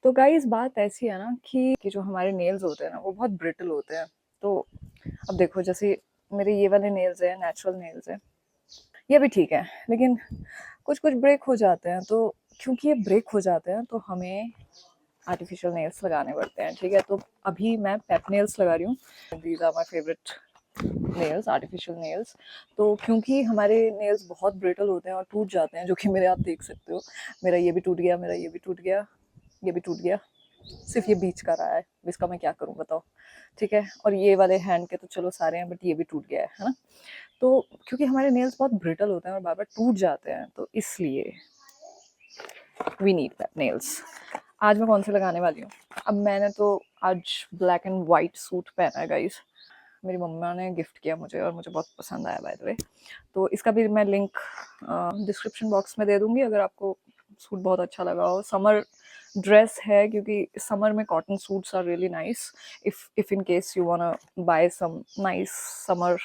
तो गाइस बात ऐसी है ना कि जो हमारे नेल्स होते हैं ना वो बहुत ब्रिटल होते हैं। तो अब देखो जैसे मेरे ये वाले नेल्स हैं, नेचुरल नेल्स हैं, ये भी ठीक है, लेकिन कुछ कुछ ब्रेक हो जाते हैं। तो क्योंकि ये ब्रेक हो जाते हैं तो हमें आर्टिफिशियल नेल्स लगाने पड़ते हैं। ठीक है, तो अभी मैं पेप नेल्स लगा रही हूँ। These are my favourite nails, artificial nails. तो क्योंकि हमारे नेल्स बहुत ब्रिटल होते हैं और टूट जाते हैं, जो कि मेरे आप देख सकते हो, मेरा ये भी टूट गया, मेरा ये भी टूट गया, ये भी टूट गया, सिर्फ ये बीच का रहा है। इसका मैं क्या करूं बताओ। ठीक है, और ये वाले हैंड के तो चलो सारे हैं, बट ये भी टूट गया है ना। तो क्योंकि हमारे नेल्स बहुत ब्रिटल होते हैं और बार बार टूट जाते हैं, तो इसलिए वी नीड पेप नेल्स। आज मैं कौन से लगाने वाली हूँ? अब मैंने तो आज ब्लैक एंड वाइट सूट पहना है गाइस। मेरी मम्मा ने गिफ्ट किया मुझे और मुझे बहुत पसंद आया बाय द वे। तो इसका भी मैं लिंक डिस्क्रिप्शन बॉक्स में दे दूंगी अगर आपको सूट बहुत अच्छा लगा हो। समर ड्रेस है, क्योंकि समर में cotton suits are really nice. If in case you wanna buy some nice summer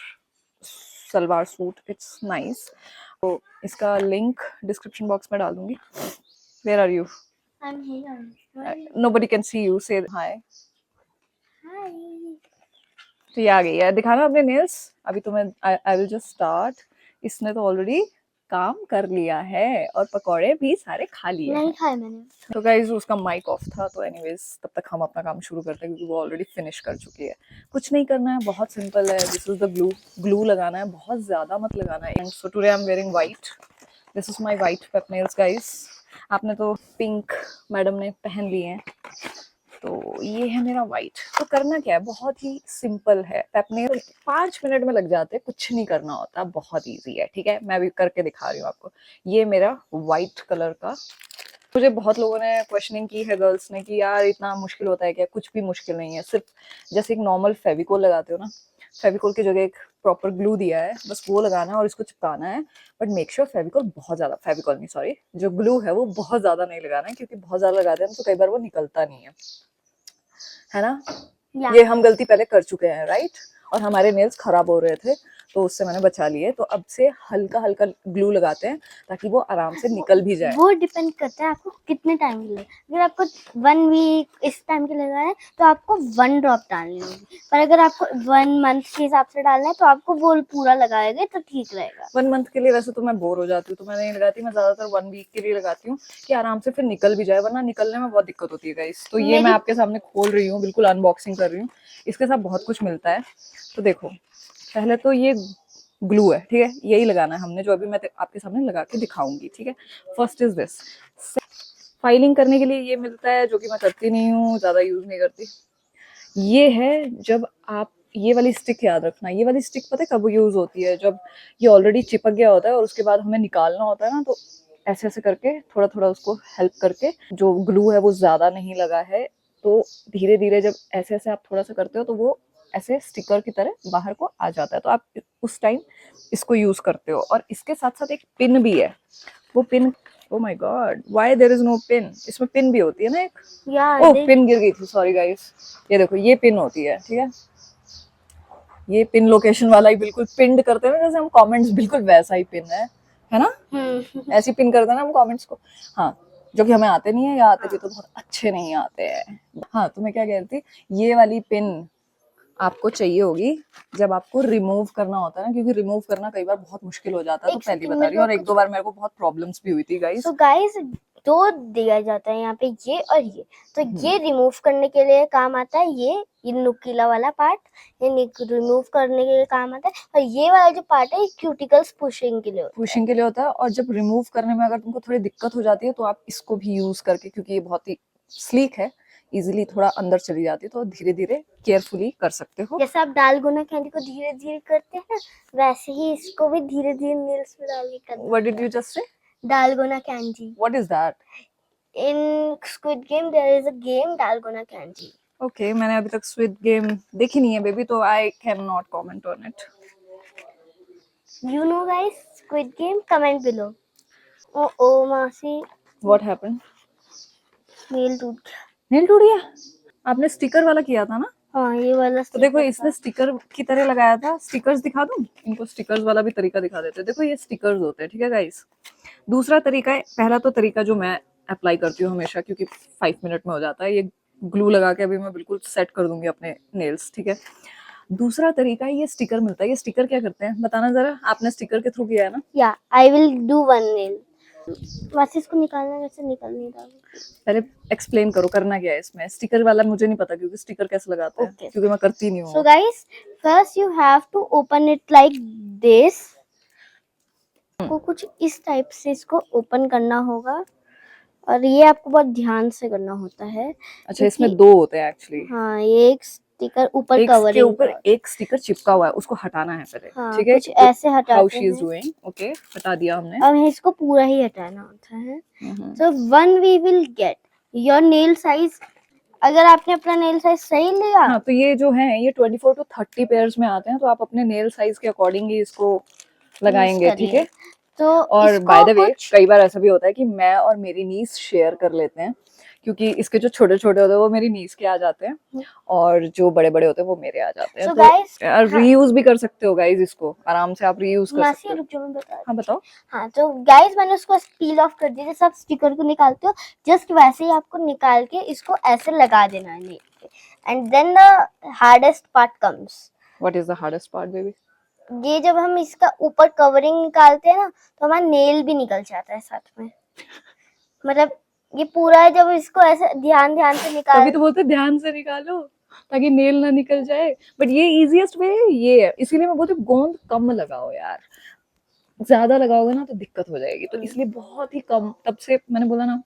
salwar suit, it's nice. तो इसका लिंक डिस्क्रिप्शन बॉक्स में डाल दूंगी। Where are you? I'm here. nobody can see you, say hi. Hi. तो ये आ गई है, दिखाना अपने नेल्स। अभी तो मैं आई विल जस्ट स्टार्ट। इसने तो ऑलरेडी काम कर लिया है और पकौड़े भी सारे खा लिए नहीं हैं। खाए मैंने। तो गाइज उसका माइक ऑफ था, तो एनीवेज तब तक हम अपना काम शुरू करते हैं क्योंकि वो ऑलरेडी फिनिश कर चुकी है। कुछ नहीं करना है, बहुत सिंपल है। This is the glue. Glue लगाना है, बहुत ज्यादा मत लगाना है। So today I am wearing white. This is my white Pep nails guys. आपने तो पिंक मैडम ने पहन लिए हैं, तो ये है मेरा व्हाइट। तो करना क्या है, बहुत ही सिंपल है। पेप नेल 5 मिनट में लग जाते हैं, कुछ नहीं करना होता, बहुत इजी है। ठीक है, मैं भी करके दिखा रही हूँ आपको। ये मेरा व्हाइट कलर का। मुझे बहुत लोगों ने क्वेश्चनिंग की है, गर्ल्स ने, कि यार इतना मुश्किल होता है क्या? कुछ भी मुश्किल नहीं है। सिर्फ जैसे एक नॉर्मल फेविकोल लगाते हो ना, फेविकोल की जगह एक प्रॉपर ग्लू दिया है, बस वो लगाना है और इसको चिपकाना है। बट मेक श्योर फेविकोल बहुत ज्यादा, फेविकोल नहीं सॉरी, जो ग्लू है वो बहुत ज्यादा नहीं लगाना है, क्योंकि बहुत ज्यादा लगाते हैं तो कई बार वो निकलता नहीं है ना। ये हम गलती पहले कर चुके हैं, राइट? और हमारे नेल्स खराब हो रहे थे, तो उससे मैंने बचा लिए। तो अब से हल्का हल्का ग्लू लगाते हैं ताकि वो आराम से निकल भी जाए। वो डिपेंड करता है आपको कितने टाइम के लिए। अगर आपको 1 वीक इस टाइम के लिए लगाना है तो आपको 1 ड्रॉप डालनी होगी, पर अगर आपको 1 मंथ के हिसाब से डालना है तो आपको वो पूरा लगाएंगे तो ठीक रहेगा। 1 मंथ के लिए वैसे तो मैं बोर हो जाती हूँ, तो मैं नहीं लगाती। मैं ज्यादातर 1 वीक के लिए लगाती हूँ कि आराम से फिर निकल भी जाए, वरना निकलने में बहुत दिक्कत होती है गाइस। तो ये मैं आपके सामने खोल रही हूँ, बिल्कुल अनबॉक्सिंग कर रही हूँ। इसके साथ बहुत कुछ मिलता है। तो देखो, पहले तो ये ग्लू है, ठीक है, यही लगाना है हमने, जो अभी मैं आपके सामने लगा के दिखाऊंगी। ठीक है, फर्स्ट इज दिस। फाइलिंग करने के लिए ये मिलता है, जो कि मैं करती नहीं हूँ, ज्यादा यूज नहीं करती। ये है, जब आप ये वाली स्टिक याद रखना, ये वाली स्टिक पता है कब यूज होती है? जब ये ऑलरेडी चिपक गया होता है और उसके बाद हमें निकालना होता है ना, तो ऐसे ऐसे करके थोड़ा थोड़ा उसको हेल्प करके, जो ग्लू है वो ज्यादा नहीं लगा है, तो धीरे धीरे जब ऐसे ऐसे आप थोड़ा सा करते हो तो वो ऐसे स्टिकर की तरह बाहर को आ जाता है। तो आप उस टाइम इसको यूज करते हो। और इसके साथ साथ एक पिन भी है। वो pin, o my god, why there is no pin? इसमें पिन भी होती है ना एक। ओह, पिन गिर गई थी, सॉरी गाइस। ये देखो, ये पिन होती है, ठीक है। ये पिन लोकेशन वाला ही बिल्कुल पिंड करते हैं ना, जैसे हम कमेंट्स, बिल्कुल वैसा ही पिन है ना? ऐसी पिन करते हैं ना हम कमेंट्स को। हाँ, जो कि हमें आते नहीं है, या आते भी तो बहुत अच्छे नहीं आते हैं। हाँ, तो मैं क्या कह रही थी, ये वाली पिन आपको चाहिए होगी जब आपको रिमूव करना होता है ना, क्योंकि रिमूव करना कई बार बहुत मुश्किल हो जाता है। तो पहली बता रही हूँ, और 1-2 बार मेरे को बहुत प्रॉब्लम्स भी हुई थी गाइस। तो गाइस दो दिया जाता है यहाँ पे, ये और ये। तो ये रिमूव करने के लिए काम आता है, ये नुकीला वाला पार्ट, ये रिमूव करने के लिए काम आता है। और ये वाला जो पार्ट है, क्यूटिकल्स पुशिंग के लिए होता है। और जब रिमूव करने में अगर तुमको थोड़ी दिक्कत हो जाती है, तो आप इसको भी यूज करके, क्योंकि ये बहुत ही स्लीक है, इजीली थोड़ा अंदर चली जाती है, तो धीरे धीरे केयरफुली कर सकते हो। जैसे आप डालगोना कैंडी को धीरे धीरे करते हैं, वैसे ही इसको भी धीरे धीरे नेल्स में डाल के करना। What did you just say? Dalgona candy. What is that? In Squid Game there is a game Dalgona Candy. Okay, मैंने अभी तक स्क्विड गेम देखी नहीं है बेबी, तो I can not comment on it. You know guys, Squid Game, comment below. Oh मासी, what happened? Nail टूट गया। नेल टूट गया? आपने स्टिकर वाला किया था ना? हाँ, ये वाला। तो देखो, इसने स्टिकर की तरह लगाया था। स्टिकर्स दिखा दूं इनको? स्टिकर्स वाला भी तरीका दिखा देते हैं। देखो, ये स्टिकर्स होते हैं, ठीक है गाइस। दूसरा तरीका है, पहला तो तरीका जो मैं अप्लाई करती हूँ हमेशा, क्योंकि 5 मिनट में हो जाता है। ये ग्लू लगा के अभी मैं बिल्कुल सेट कर दूंगी अपने नेल्स, ठीक है। दूसरा तरीका है, ये स्टिकर मिलता है। ये स्टिकर क्या करते हैं बताना जरा, आपने स्टिकर के थ्रू किया है ना? या I will do one nail. बस इसको निकालना, वैसे निकल नहीं रहा। पहले एक्सप्लेन करो करना क्या है इसमें। स्टिकर वाला मुझे नहीं पता, क्योंकि स्टिकर कैसे लगाते हैं, Okay. क्योंकि मैं करती नहीं So हूँ। guys, first you have to open it like this. आपको कुछ इस टाइप से इसको ओपन करना होगा, और ये आपको बहुत ध्यान से करना होता है। अच्छा, इसमें दो होते हैं एक्चुअली। हाँ, ये एक स्टिकर ऊपर एक के कवरिंग ऊपर का। एक स्टिकर चिपका हुआ है, उसको हटाना है पहले, हाँ, ठीक है। कुछ ऐसे हाउ हटाते शी इज हैं। डूइंग, ओके, हटा दिया हमने। अब इसको पूरा ही हटाना होता है। So when we will get your nail size, अगर आपने अपना नेल साइज सही लिया, हाँ, तो ये जो है ये 24 to 30 पेयर्स में आते हैं, तो आप अपने नेल साइज के अकॉर्डिंग ही इसको लगाएंगे, ठीक है। तो और इसको बाय द वे कुछ कई बार ऐसा भी होता है कि मैं और मेरी नीस शेयर कर लेते हैं, क्योंकि इसके जो छोटे छोटे होते हैं वो मेरी नीस के आ जाते हैं, और जो बड़े बड़े होते हैं वो मेरे आ जाते हैं। So तो guys, रीयूज भी कर सकते हो गाइज, इसको आराम से आप रीयूज कर सकते मासी हो। रुक जाओ, मैं बता हाँ बताओ। हाँ, तो गाइस मैंने उसको पील ऑफ कर दिया। जैसे आप स्टिकर को निकालते हो, जस्ट वैसे ही आपको निकाल के इसको ऐसे लगा देना है नेल पे, and then the hardest part comes. What is the hardest part baby? ये जब हम इसका ऊपर कवरिंग निकालते हैं ना, तो हमारा नेल भी निकल जाता है साथ में। मतलब ये पूरा है, जब इसको ऐसे ध्यान ध्यान से निकाल, तभी तो बोलते ध्यान से निकालो ताकि नेल ना निकल जाए। बट ये इजीएस्ट वे ये है, इसीलिए मैं बोलती हूँ गोंद कम लगाओ यार, ज्यादा लगाओगे ना तो दिक्कत हो जाएगी। तो इसलिए बहुत ही कम, तब से मैंने बोला ना,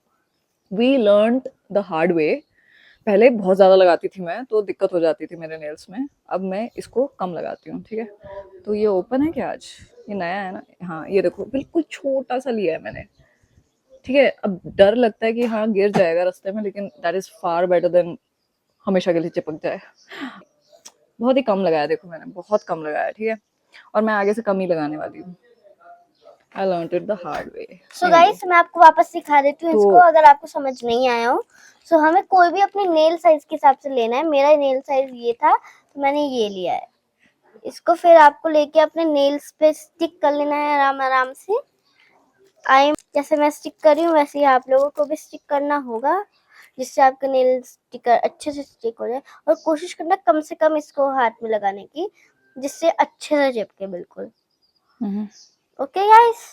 we learned the hard way. पहले बहुत ज्यादा लगाती थी मैं, तो दिक्कत हो जाती थी मेरे नेल्स में। अब मैं इसको कम लगाती हूँ, ठीक है। तो ये ओपन है क्या आज? ये नया है ना? हाँ, ये देखो बिल्कुल छोटा सा लिया है मैंने, ठीक है। अब डर लगता है कि हाँ गिर जाएगा रास्ते में, लेकिन that is far better than हमेशा के लिए चिपक जाए। बहुत ही कम लगाया, देखो मैंने बहुत कम लगाया, ठीक है। और मैं आगे से कम ही लगाने वाली हूँ। आई learned it the hard way. So guys मैं आपको वापस सिखा देती हूँ तो- इसको, अगर आपको समझ नहीं आया हो। सो हमें कोई भी अपने नेल साइज के हिसाब से लेना है। मेरा नेल साइज ये था, तो मैंने ये लिया है। इसको फिर आपको लेके अपने नेल्स पे स्टिक कर लेना है आराम आराम से। जैसे मैं स्टिक कर रही हूँ, वैसे ही आप लोगों को भी स्टिक करना होगा, जिससे आपका नेल स्टिकर अच्छे से स्टिक हो जाए। और कोशिश करना कम से कम इसको हाथ में लगाने की, जिससे अच्छे से चिपके बिल्कुल। Okay guys.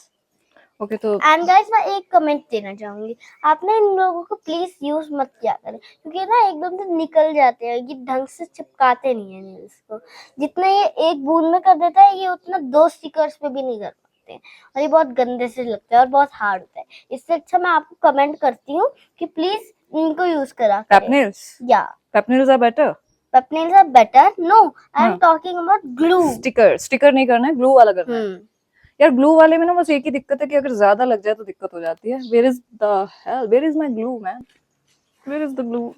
ओके, तो एंड गाइस मैं एक कमेंट देना चाहूंगी, आप ना इन लोगों को प्लीज यूज मत किया करें, क्योंकि ना एकदम से निकल जाते हैं। ये ढंग से चिपकाते नहीं है नेल्स को। जितना ये एक बूंद में कर देता है, ये उतना 2 स्टिकर्स पे भी नहीं कर पाते हैं, और ये बहुत गंदे से लगता है और बहुत हार्ड होता है। इससे अच्छा मैं आपको कमेंट करती हूँ कि प्लीज इनको यूज करा करें। पैपनेल्स, या पैपनेल्स आर बेटर। पेपनेल्स are better. No, I am talking about glue. Sticker नहीं करना है, ग्लू वाला करना है। यार ग्लू वाले में ना बस एक ही दिक्कत है कि अगर ज्यादा लग जाए तो दिक्कत हो जाती है। Where is the hell, where is my glue man, where is the glue?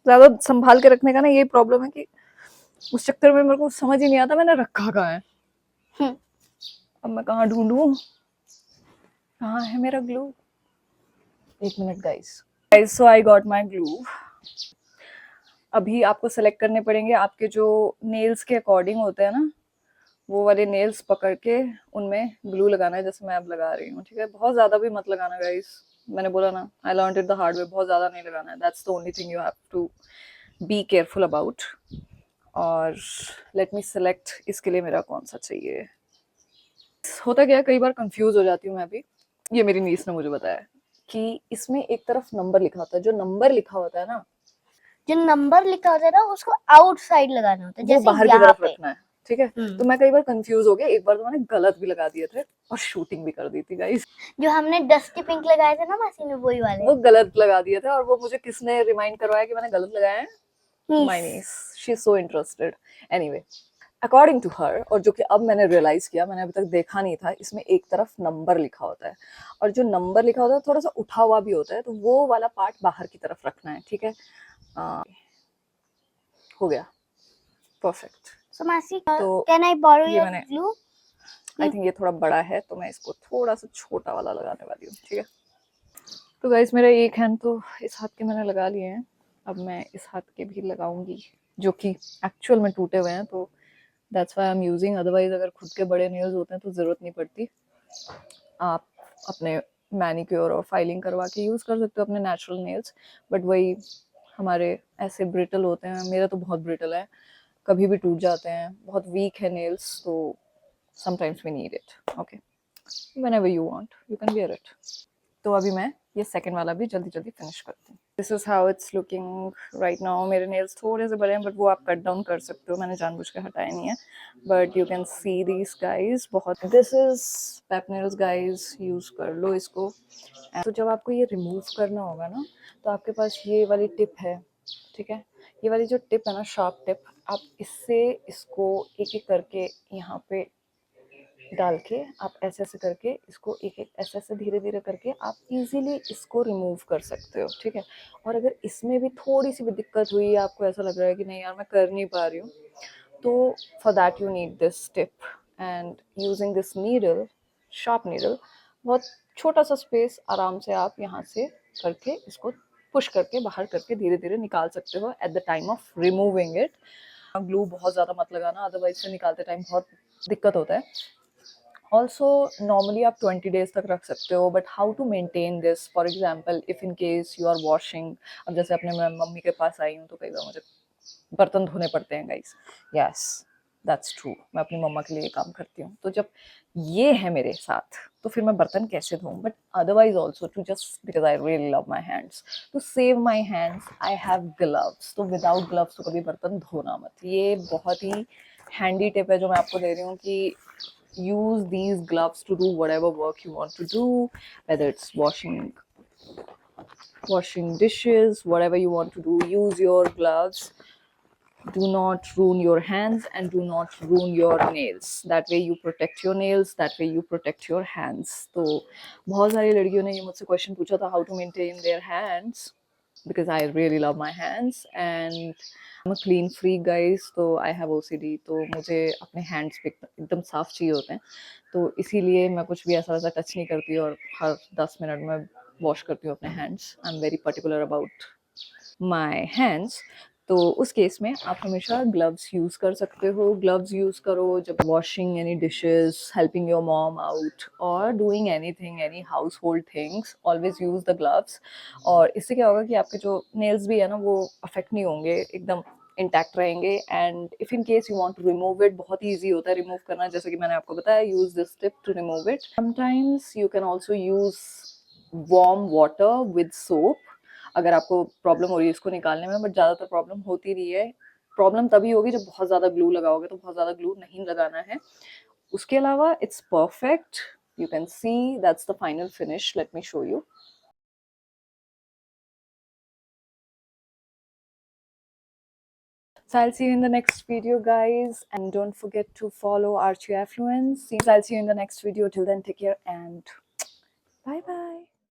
ज्यादा संभाल के रखने का ना ये प्रॉब्लम है कि उस चक्कर में मेरे को समझ ही नहीं आता मैंने रखा कहाँ है। अब मैं कहाँ ढूंढूं, कहाँ है मेरा ग्लू? एक minute guys. So I got my glue. अभी आपको सेलेक्ट करने पड़ेंगे आपके जो नेल्स के अकॉर्डिंग होते हैं ना, वो वाले नेल्स पकड़ के उनमें ग्लू लगाना है, जैसे मैं अब लगा रही हूँ, ठीक है। बहुत ज्यादा भी मत लगाना गाइस, मैंने बोला ना, I learned it the hard way. बहुत ज्यादा नहीं लगाना है, that's the only thing you have to be careful about. और लेट मी सेलेक्ट इसके लिए मेरा कौन सा चाहिए। होता क्या है, कई बार कंफ्यूज हो जाती हूँ मैं भी। ये मेरी नीस ने मुझे बताया कि इसमें एक तरफ नंबर लिखा होता है, जो नंबर लिखा होता है ना, जो नंबर लिखा होता है ना, उसको आउटसाइड लगाना होता है, वो जैसे बाहर की यहाँ तरफ पे। रखना है, ठीक है। तो मैं कई बार कंफ्यूज हो गया, एक बार तो मैंने गलत भी लगा दिए थे और शूटिंग भी कर दी थी गाइस। जो हमने डस्टी पिंक लगाए थे ना मासी ने, वही वाले। वो गलत लगा दिए थे, और वो मुझे किसने रिमाइंड करवाया कि मैंने गलत लगाया है? My niece, she is so interested. Anyway, according to her, और जो कि अब मैंने रियलाइज किया, मैंने अभी तक देखा नहीं था, इसमें एक तरफ नंबर लिखा होता है, और जो नंबर लिखा होता है थोड़ा सा उठा हुआ भी होता है, तो वो वाला पार्ट बाहर की तरफ रखना है, ठीक है। हो गया, परफेक्ट। So मासी, तो can I borrow ये your मैंने, glue? आई थिंक ये थोड़ा बड़ा है, तो मैं इसको थोड़ा सा छोटा वाला लगाने वाली हूँ, ठीक है। तो गाइस मेरा एक हैंड तो इस हाथ के मैंने लगा लिए हैं, अब मैं इस हाथ के भी लगाऊंगी, जो कि एक्चुअल में टूटे हुए हैं, तो that's why I am using. Otherwise अगर खुद के बड़े नेल्स होते हैं तो जरूरत नहीं पड़ती, आप अपने मैनिक्योर और फाइलिंग करवा के यूज़ कर सकते हो अपने नेचुरल नेल्स, बट वही हमारे ऐसे ब्रिटल होते हैं, मेरा तो बहुत ब्रिटल है, कभी भी टूट जाते हैं, बहुत वीक है नेल्स, तो sometimes we need it. Okay, whenever you want you can wear it. तो अभी मैं ये सेकंड वाला भी जल्दी जल्दी फिनिश करती हूँ। This is how it's looking right now. मेरे नेल्स थोड़े से बड़े हैं, बट वो आप कट डाउन कर सकते हो, मैंने जानबूझ के हटाए नहीं है, but you can see these guys बहुत। This is pep nails guys, use कर लो इसको। तो जब आपको ये रिमूव करना होगा ना, तो आपके पास ये वाली टिप है, ठीक है, ये वाली जो टिप है ना, शार्प टिप, आप इससे इसको एक एक करके यहाँ पे डाल के आप ऐसे ऐसे करके इसको एक एक ऐसे ऐसे धीरे धीरे करके आप इजीली इसको रिमूव कर सकते हो, ठीक है। और अगर इसमें भी थोड़ी सी भी दिक्कत हुई, आपको ऐसा लग रहा है कि नहीं यार मैं कर नहीं पा रही हूँ, तो for that you need this tip and using this needle, sharp needle, बहुत छोटा सा स्पेस आराम से आप यहाँ से करके इसको पुश करके बाहर करके धीरे धीरे निकाल सकते हो at the time of removing it. Glue बहुत ज़्यादा मत लगाना, अदरवाइज से निकालते टाइम बहुत दिक्कत होता है। ऑल्सो नॉर्मली आप 20 डेज तक रख सकते हो, but how to maintain this, for example if in case you are washing, अब जैसे अपने मैं मम्मी के पास आई हूँ तो कई बार मुझे बर्तन धोने पड़ते हैं गाइस, यस दैट्स ट्रू, मैं अपनी मम्मा के लिए काम करती हूँ, तो जब ये है मेरे साथ तो फिर मैं बर्तन कैसे धोऊं, but otherwise also to just because I really love my hands, to save my hands I have gloves, तो विदाउट ग्लव्स तो कभी बर्तन धोना मत। ये बहुत ही हैंडी टिप है जो मैं आपको दे रही हूँ कि use these gloves to do whatever work you want to do, whether it's washing dishes, whatever you want to do, use your gloves. Do not ruin your hands and do not ruin your nails. That way you protect your nails, that way you protect your hands. तो बहुत सारी लड़कियों ने ये मुझसे question पूछा था how to maintain their hands, because I really love my hands and I'm a clean freak guys, तो I have OCD, तो मुझे अपने hands पे एकदम साफ चाहिए होते हैं, तो इसीलिए मैं कुछ भी ऐसा वैसा टच नहीं करती और हर 10 मिनट में वॉश करती हूँ अपने hands. I am very particular about my hands. तो उस केस में आप हमेशा ग्लव्स यूज़ कर सकते हो। ग्लव्स यूज़ करो जब washing any dishes, helping your mom out और doing anything, any household things, always use the gloves. और इससे क्या होगा कि आपके जो नेल्स भी है ना वो अफेक्ट नहीं होंगे, एकदम इंटैक्ट रहेंगे। And if in case you want to remove it, बहुत ईजी होता है रिमूव करना, जैसे कि मैंने आपको बताया, use this tip to remove it. Sometimes you can also use warm water with soap अगर आपको प्रॉब्लम हो रही है इसको निकालने में, बट ज़्यादातर प्रॉब्लम होती रही है। प्रॉब्लम तभी होगी जब बहुत ज़्यादा ग्लू लगाओगे, तो बहुत ज़्यादा ग्लू नहीं लगाना है। उसके अलावा it's perfect, you can see that's the final finish, let me show you. So I'll see you in the next video guys, and don't forget to follow Archie Affluence. I'll see you in the next video. Till then, take care and bye bye.